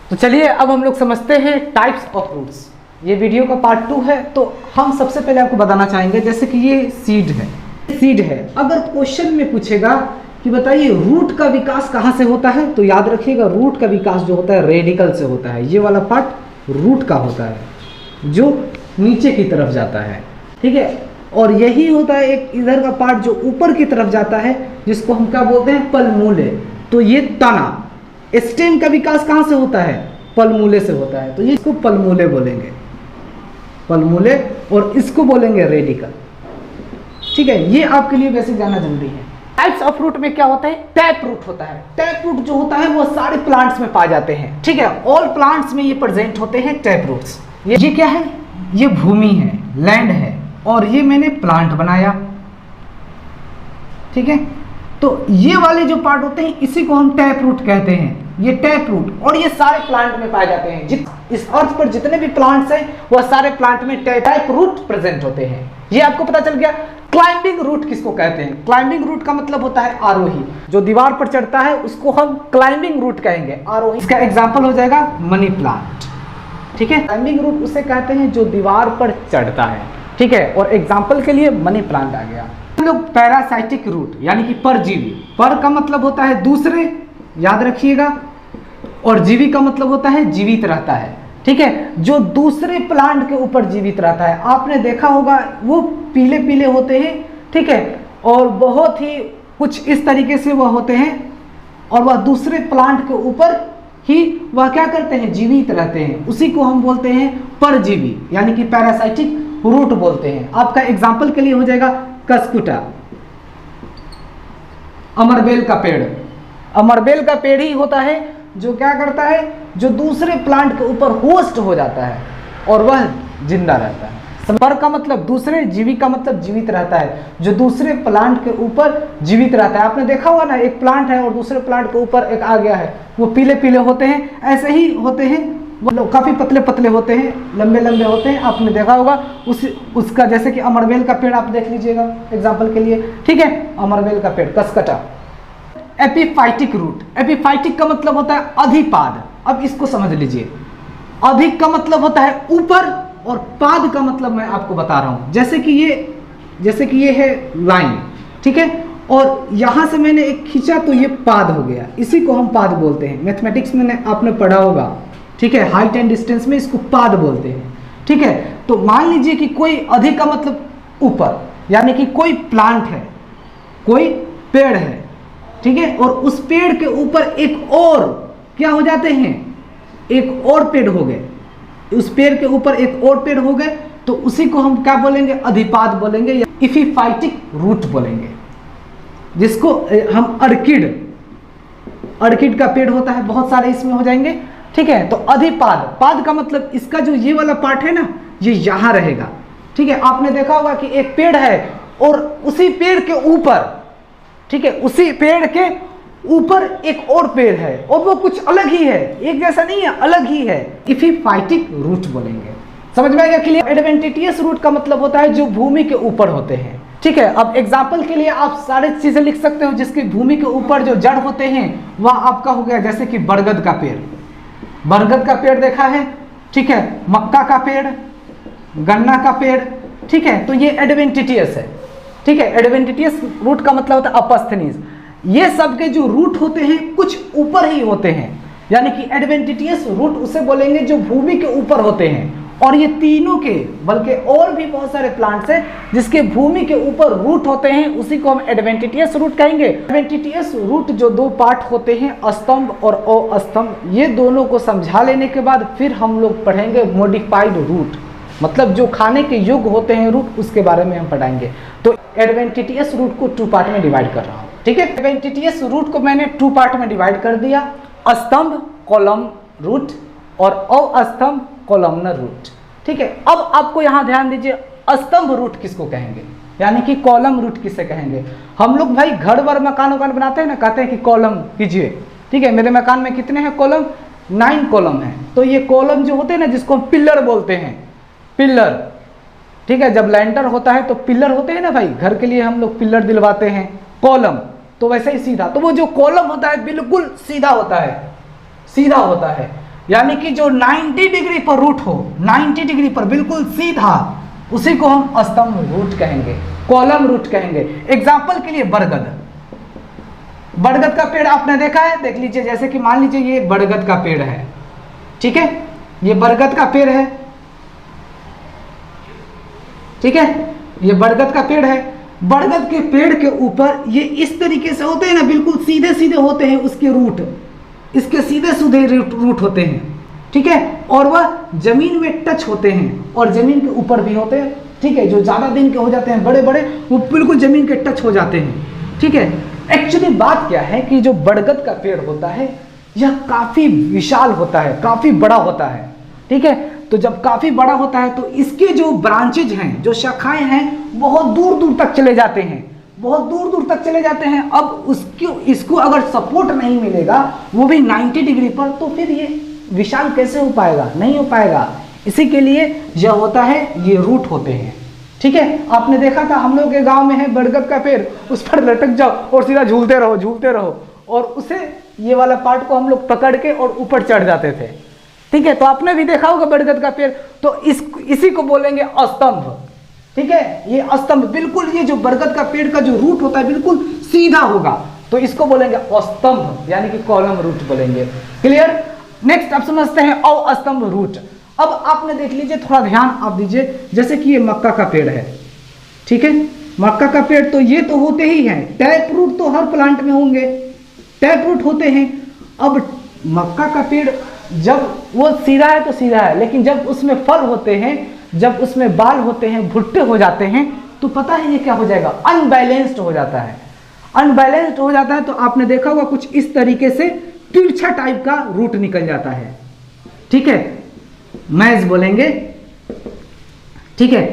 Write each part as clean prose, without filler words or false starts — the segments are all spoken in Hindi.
तो चलिए अब हम लोग समझते हैं टाइप्स ऑफ रूट्स। ये वीडियो का पार्ट 2 है। तो हम सबसे पहले आपको बताना चाहेंगे, जैसे कि ये सीड है। अगर क्वेश्चन में पूछेगा कि बताइए रूट का विकास कहाँ से होता है, तो याद रखिएगा रूट का विकास जो होता है रेडिकल से होता है। ये वाला पार्ट रूट का होता है जो नीचे की तरफ जाता है, ठीक है। और यही होता है एक इधर का पार्ट जो ऊपर की तरफ जाता है, जिसको हम क्या बोलते हैं, पलमूले। तो ये तना स्टेम का विकास कहाँ से होता है, पलमूले से होता है। तो ये इसको पलमूले बोलेंगे, पलमूले, और इसको बोलेंगे रेडिकल, ठीक है। ये आपके लिए बेसिक जानना जरूरी है। टाइप्स ऑफ रूट में क्या होता है, टैप रूट होता है। टैप रूट जो होता है वो सारे प्लांट्स में पाए जाते हैं, ठीक है। ऑल प्लांट्स में ये प्रेजेंट होते हैं टैप रूट्स। ये क्या है, ये भूमि है, लैंड है, और ये मैंने प्लांट बनाया, ठीक है। तो ये वाले जो पार्ट होते हैं इसी को हम टैप रूट कहते हैं। ये टैप रूट, और ये सारे प्लांट में पाए जाते हैं। इस अर्थ पर जितने भी प्लांट्स हैं वह सारे प्लांट में टैप रूट प्रेजेंट होते हैं। ये आपको पता चल गया। क्लाइंबिंग रूट किसको कहते हैं, क्लाइंबिंग रूट का मतलब होता है आरोही। जो दीवार पर चढ़ता है उसको हम क्लाइंबिंग रूट कहेंगे, आरोही। इसका एग्जाम्पल हो जाएगा मनी प्लांट, ठीक है। क्लाइंबिंग रूट उसे कहते हैं जो दीवार पर चढ़ता है, ठीक है। और एग्जाम्पल के लिए मनी प्लांट आ गया। हम लोग पैरासाइटिक रूट यानी कि परजीवी, पर का मतलब होता है दूसरे, याद रखिएगा, और जीवी का मतलब होता है जीवित रहता है, ठीक है। जो दूसरे प्लांट के ऊपर जीवित रहता है। आपने देखा होगा वो पीले पीले होते हैं, ठीक है, और बहुत ही कुछ इस तरीके से वह होते हैं, और वह दूसरे प्लांट के ऊपर ही वह क्या करते हैं, जीवित रहते हैं। उसी को हम बोलते हैं परजीवी यानी कि पैरासाइटिक रूट बोलते हैं। आपका एग्जाम्पल के लिए हो जाएगा कसकुटा, अमरबेल का पेड़। अमरबेल का पेड़ ही होता है जो क्या करता है, जो दूसरे प्लांट के ऊपर होस्ट हो जाता है और वह जिंदा रहता है। पर का मतलब दूसरे, जीवी का मतलब जीवित रहता है, जो दूसरे प्लांट के ऊपर जीवित रहता है। आपने देखा हुआ ना, एक प्लांट है और दूसरे प्लांट के ऊपर एक आ गया है, वो पीले पीले होते हैं। ऐसे ही होते हैं वो लोग, काफ़ी पतले पतले होते हैं, लंबे लंबे होते हैं। आपने देखा होगा उसका, जैसे कि अमरबेल का पेड़ आप देख लीजिएगा एग्जाम्पल के लिए, ठीक है। अमरबेल का पेड़, कसकटा। एपिफाइटिक रूट, एपिफाइटिक का मतलब होता है अधिपाद। अब इसको समझ लीजिए, अधिक का मतलब होता है ऊपर, और पाद का मतलब मैं आपको बता रहा हूं। जैसे कि ये है लाइन, ठीक है, और यहां से मैंने एक खींचा तो ये पाद हो गया। इसी को हम पाद बोलते हैं। मैथमेटिक्स में आपने पढ़ा होगा, ठीक है, हाइट एंड डिस्टेंस में इसको पाद बोलते हैं, ठीक है। तो मान लीजिए कि कोई अधिक का मतलब ऊपर, यानी कि कोई प्लांट है, कोई पेड़ है, ठीक है, और उस पेड़ के ऊपर एक और क्या हो जाते हैं, एक और पेड़ हो गए, उस पेड़ के ऊपर एक और पेड़ हो गए, तो उसी को हम क्या बोलेंगे, अधिपाद बोलेंगे या इफिफाइटिक रूट बोलेंगे, जिसको हम अर्किड का पेड़ होता है, बहुत सारे इसमें हो जाएंगे, ठीक है। तो अधिपाद, पाद का मतलब इसका जो ये वाला पार्ट है ना, ये यहां रहेगा, ठीक है। आपने देखा होगा कि एक पेड़ है और उसी पेड़ के ऊपर, ठीक है, उसी पेड़ के ऊपर एक और पेड़ है, और वो कुछ अलग ही है, एक जैसा नहीं है, अलग ही है। इफिफाइटिक रूट बोलेंगे। समझ में आएगा क्लियर। एडवेंटिटियस रूट का मतलब होता है जो भूमि के ऊपर होते हैं, ठीक है। अब एग्जाम्पल के लिए आप सारे चीजें लिख सकते हो जिसकी भूमि के ऊपर जो जड़ होते हैं वह आपका हो गया, जैसे कि बरगद का पेड़, बरगद का पेड़ देखा है, ठीक है, मक्का का पेड़, गन्ना का पेड़, ठीक है। तो ये एडवेंटिटियस है, ठीक है। एडवेंटिटियस रूट का मतलब होता है अपस्थनीज। ये सब के जो रूट होते हैं कुछ ऊपर ही होते हैं, यानी कि एडवेंटिटियस रूट उसे बोलेंगे जो भूमि के ऊपर होते हैं। और ये तीनों के, बल्कि और भी बहुत सारे प्लांट्स हैं जिसके भूमि के ऊपर रूट होते हैं, उसी को हम एडवेंटिटियस रूट कहेंगे। एडवेंटिटियस रूट जो दो पार्ट होते हैं, स्तंभ और अस्तंभ, ये दोनों को समझा लेने के बाद फिर हम लोग पढ़ेंगे मॉडिफाइड रूट, मतलब जो खाने के योग्य होते हैं रूट, उसके बारे में हम पढ़ाएंगे। तो एडवेंटिटियस रूट को 2 पार्ट में डिवाइड कर रहा हूँ, ठीक है। एडवेंटिटियस रूट को मैंने 2 पार्ट में डिवाइड कर दिया, स्तंभ कॉलम रूट और अस्तंभ कॉलमनर रूट, ठीक है। अब आपको यहां ध्यान दीजिए, स्तंभ रूट किसको कहेंगे, यानी कि कॉलम रूट किसे कहेंगे। हम लोग भाई घर वर मकान बनाते हैं ना, कहते हैं कि कॉलम कीजिए, ठीक है। मेरे मकान में कितने हैं कॉलम, 9 कॉलम है। तो ये कॉलम जो होते हैं ना, जिसको हम पिल्लर बोलते हैं, पिल्लर, ठीक है। जब लैंटर होता है तो पिल्लर होते हैं ना भाई, घर के लिए हम लोग पिल्लर दिलवाते हैं। कॉलम तो वैसे ही सीधा, तो वो जो कॉलम होता है बिल्कुल सीधा होता है, सीधा होता है। यानी कि जो 90 डिग्री पर रूट हो, 90 डिग्री पर बिल्कुल सीधा, उसी को हम स्तंभ रूट कहेंगे, कॉलम रूट कहेंगे। एग्जाम्पल के लिए बरगद, बरगद का पेड़ आपने देखा है, देख लीजिए, जैसे कि मान लीजिए ये बरगद का पेड़ है, ठीक है, ये बरगद का पेड़ है, ठीक है, ये बरगद का पेड़ है। बरगद के पेड़ के ऊपर ये इस तरीके से होते हैं ना, बिल्कुल सीधे सीधे होते हैं उसके रूट, इसके सीधे सीधे रूट होते हैं, ठीक है, और वह जमीन में टच होते हैं और जमीन के ऊपर भी होते हैं, ठीक है, जो ज्यादा दिन के हो जाते हैं बड़े बड़े, वो बिल्कुल जमीन के टच हो जाते हैं, ठीक है। एक्चुअली बात क्या है कि जो बरगद का पेड़ होता है यह काफी विशाल होता है, काफी बड़ा होता है, ठीक है। तो जब काफी बड़ा होता है तो इसके जो ब्रांचेज हैं, जो शाखाएं हैं, बहुत दूर दूर तक चले जाते हैं, बहुत दूर दूर तक चले जाते हैं। अब उसको इसको अगर सपोर्ट नहीं मिलेगा, वो भी 90 डिग्री पर, तो फिर ये विशाल कैसे हो पाएगा, नहीं हो पाएगा। इसी के लिए यह होता है, ये रूट होते हैं, ठीक है। आपने देखा था हम लोग के गांव में है बरगद का पेड़, उस पर लटक जाओ और सीधा झूलते रहो झूलते रहो, और उसे ये वाला पार्ट को हम लोग पकड़ के और ऊपर चढ़ जाते थे, ठीक है। तो आपने भी देखा होगा बरगद का पेड़, तो इसी को बोलेंगे स्तंभ, ठीक है। ये स्तंभ बिल्कुल, ये जो बरगद का पेड़ का जो रूट होता है बिल्कुल सीधा होगा, तो इसको बोलेंगे स्तंभ, यानी कि कॉलम रूट बोलेंगे। क्लियर। नेक्स्ट आप समझते हैं अस्तंभ रूट। अब आपने देख लीजिए, थोड़ा ध्यान आप दीजिए, जैसे कि ये मक्का का पेड़ है, ठीक है, मक्का का पेड़, तो ये तो होते ही हैं, टैप रूट तो हर प्लांट में होंगे, टैप रूट होते हैं। अब मक्का का पेड़ जब वो सीधा है तो सीधा है, लेकिन जब उसमें फल होते हैं, जब उसमें बाल होते हैं, भुट्टे हो जाते हैं, तो पता है ये क्या हो जाएगा, अनबैलेंस्ड हो जाता है। अनबैलेंस्ड हो जाता है तो आपने देखा होगा कुछ इस तरीके से तिरछा टाइप का रूट निकल जाता है, ठीक है, मैज बोलेंगे, ठीक है,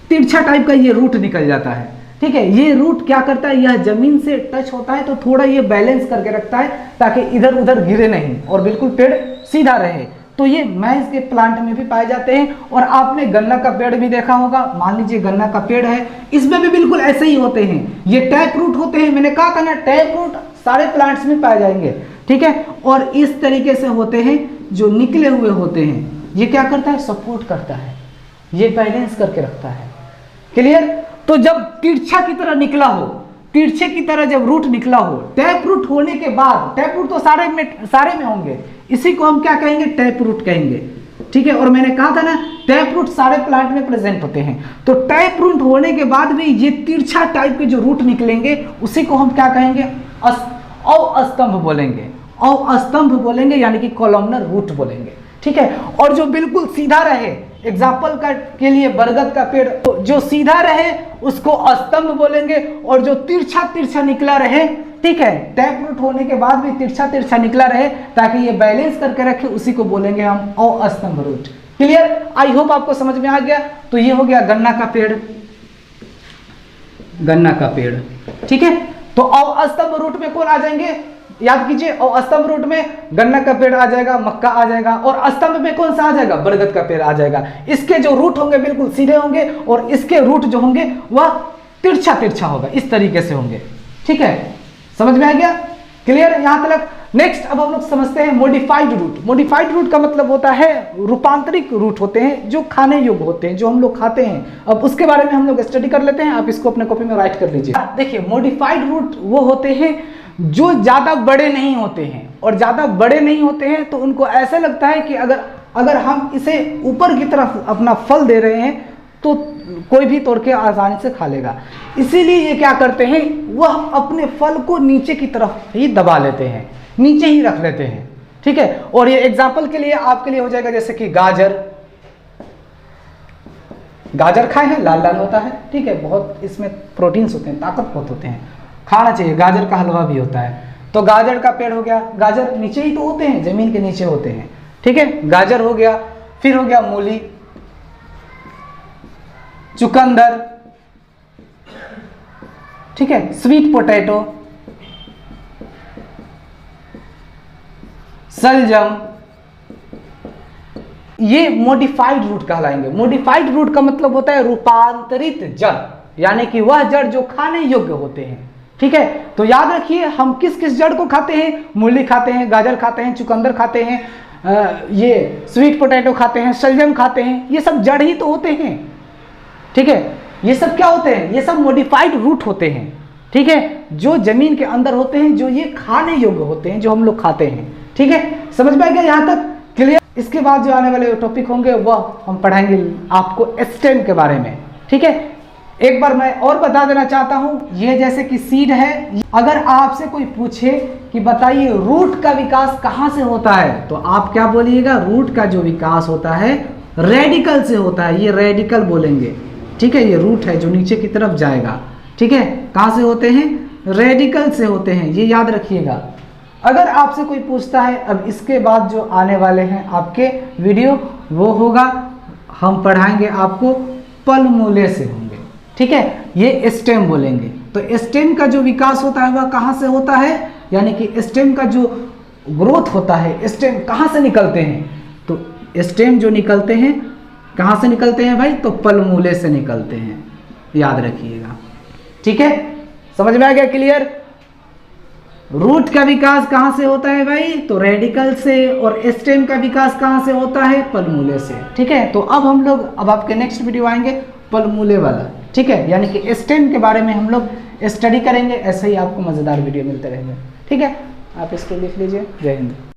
तिरछा टाइप का ये रूट निकल जाता है, ठीक है। ये रूट क्या करता है, यह जमीन से टच होता है तो थोड़ा ये बैलेंस करके रखता है ताकि इधर उधर गिरे नहीं और बिल्कुल पेड़ सीधा रहे। तो ये मैज के प्लांट में भी पाए जाते हैं। और आपने गन्ना का पेड़ भी देखा होगा, मान लीजिए गन्ना का पेड़ है, इसमें भी बिल्कुल ऐसे ही होते हैं, ये टैप रूट होते हैं। मैंने कहा था ना, टैप रूट सारे प्लांट्स में पाए जाएंगे, ठीक है। और इस तरीके से होते हैं, जो निकले हुए होते हैं, ये क्या करता है, सपोर्ट करता है, ये बैलेंस करके रखता है। क्लियर। तो जब तिरछा की तरह निकला हो, तिरछे की तरह जब रूट निकला हो, टैप रूट होने के बाद, टैप रूट तो सारे में होंगे, इसी को हम क्या कहेंगे, टैप रूट कहेंगे, ठीक है। और मैंने कहा था ना, टैप रूट सारे प्लांट में प्रेजेंट होते हैं। तो टैप रूट होने के बाद भी ये तिरछा टाइप के जो रूट निकलेंगे, उसी को हम क्या कहेंगे, अस्तंभ बोलेंगे, अस्तंभ बोलेंगे, यानी कि कॉलमनर रूट बोलेंगे, ठीक है। और जो बिल्कुल सीधा रहे, एग्जाम्पल के लिए बरगद का पेड़, तो जो सीधा रहे उसको स्तंभ बोलेंगे, और जो तिरछा तिरछा निकला रहे, ठीक है, टैप रूट होने के बाद भी तिरछा तिरछा निकला रहे ताकि ये बैलेंस करके रखे, उसी को बोलेंगे हम अस्तंभ रूट। क्लियर। आई होप आपको समझ में आ गया। तो ये हो गया गन्ना का पेड़, गन्ना का पेड़, ठीक है। तो अस्तंभ रूट में कौन आ जाएंगे, याद कीजिए, और स्तंभ रूट में गन्ना का पेड़ आ जाएगा, मक्का आ जाएगा, और स्तंभ में कौन सा आ जाएगा, बरगद का पेड़ आ जाएगा। इसके जो रूट होंगे बिल्कुल सीधे होंगे, और इसके रूट जो होंगे वह तिरछा तिरछा होगा, इस तरीके से होंगे, ठीक है। समझ में आ गया। क्लियर यहां तक। नेक्स्ट अब हम लोग समझते हैं मॉडिफाइड रूट। मॉडिफाइड रूट का मतलब होता है, रूपांतरित रूट होते हैं जो खाने योग्य होते हैं, जो हम लोग खाते हैं। अब उसके बारे में हम लोग स्टडी कर लेते हैं, आप इसको अपने कॉपी में राइट कर लीजिए। देखिए, मॉडिफाइड रूट वो होते हैं जो ज्यादा बड़े नहीं होते हैं, और ज्यादा बड़े नहीं होते हैं तो उनको ऐसा लगता है कि अगर हम इसे ऊपर की तरफ अपना फल दे रहे हैं तो कोई भी तोड़ के आसानी से खा लेगा। इसीलिए ये क्या करते हैं, वह अपने फल को नीचे की तरफ ही दबा लेते हैं, नीचे ही रख लेते हैं, ठीक है। और ये एग्जाम्पल के लिए आपके लिए हो जाएगा, जैसे कि गाजर, गाजर खाए हैं, लाल लाल होता है, ठीक है, बहुत इसमें प्रोटीन्स होते हैं, ताकत बहुत होते हैं, खाना चाहिए। गाजर का हलवा भी होता है। तो गाजर का पेड़ हो गया, गाजर नीचे ही तो होते हैं, जमीन के नीचे होते हैं, ठीक है, गाजर हो गया। फिर हो गया मूली, चुकंदर, ठीक है, स्वीट पोटैटो, सलजम, ये मॉडिफाइड रूट कहलाएंगे। मॉडिफाइड रूट का मतलब होता है रूपांतरित जड़, यानी कि वह जड़ जो खाने योग्य होते हैं, ठीक है। तो याद रखिए, हम किस किस जड़ को खाते हैं, मूली खाते हैं, गाजर खाते हैं, चुकंदर खाते हैं, ये स्वीट पोटैटो खाते हैं, शलजम खाते हैं, ये सब जड़ ही तो होते हैं। ठीक है, ये सब क्या होते हैं, ये सब मॉडिफाइड रूट होते हैं। ठीक है, जो जमीन के अंदर होते हैं, जो ये खाने योग्य होते हैं, जो हम लोग खाते हैं। ठीक है, समझ में आ गया यहाँ तक? क्लियर? इसके बाद जो आने वाले टॉपिक होंगे वह हम पढ़ाएंगे आपको स्टेम के बारे में। ठीक है, एक बार मैं और बता देना चाहता हूं, ये जैसे कि सीड है, अगर आपसे कोई पूछे कि बताइए रूट का विकास कहां से होता है, तो आप क्या बोलिएगा? रूट का जो विकास होता है रेडिकल से होता है, ये रेडिकल बोलेंगे। ठीक है, ये रूट है जो नीचे की तरफ जाएगा। ठीक है, कहां से होते हैं? रेडिकल से होते हैं, ये याद रखिएगा। अगर आपसे कोई पूछता है, अब इसके बाद जो आने वाले हैं आपके वीडियो, वो होगा, हम पढ़ाएंगे आपको पलमूले से होंगे। ठीक है, ये स्टेम बोलेंगे। तो स्टेम का जो विकास होता है वह कहाँ से होता है, यानी कि स्टेम का जो ग्रोथ होता है, स्टेम कहाँ से निकलते हैं? तो स्टेम जो निकलते हैं कहाँ से निकलते हैं भाई? तो पलमूले से निकलते हैं, याद रखिएगा। ठीक है, समझ में आ गया? क्लियर? रूट का विकास कहाँ से होता है भाई? तो रेडिकल से। और स्टेम का विकास कहाँ से होता है? पलमूले से। ठीक है, तो अब हम लोग, अब आपके नेक्स्ट वीडियो आएंगे पलमूले वाला। ठीक है, यानी कि स्टेम के बारे में हम लोग स्टडी करेंगे। ऐसे ही आपको मज़ेदार वीडियो मिलते रहेंगे। ठीक है, आप इसको लिख लीजिए। जय हिंद।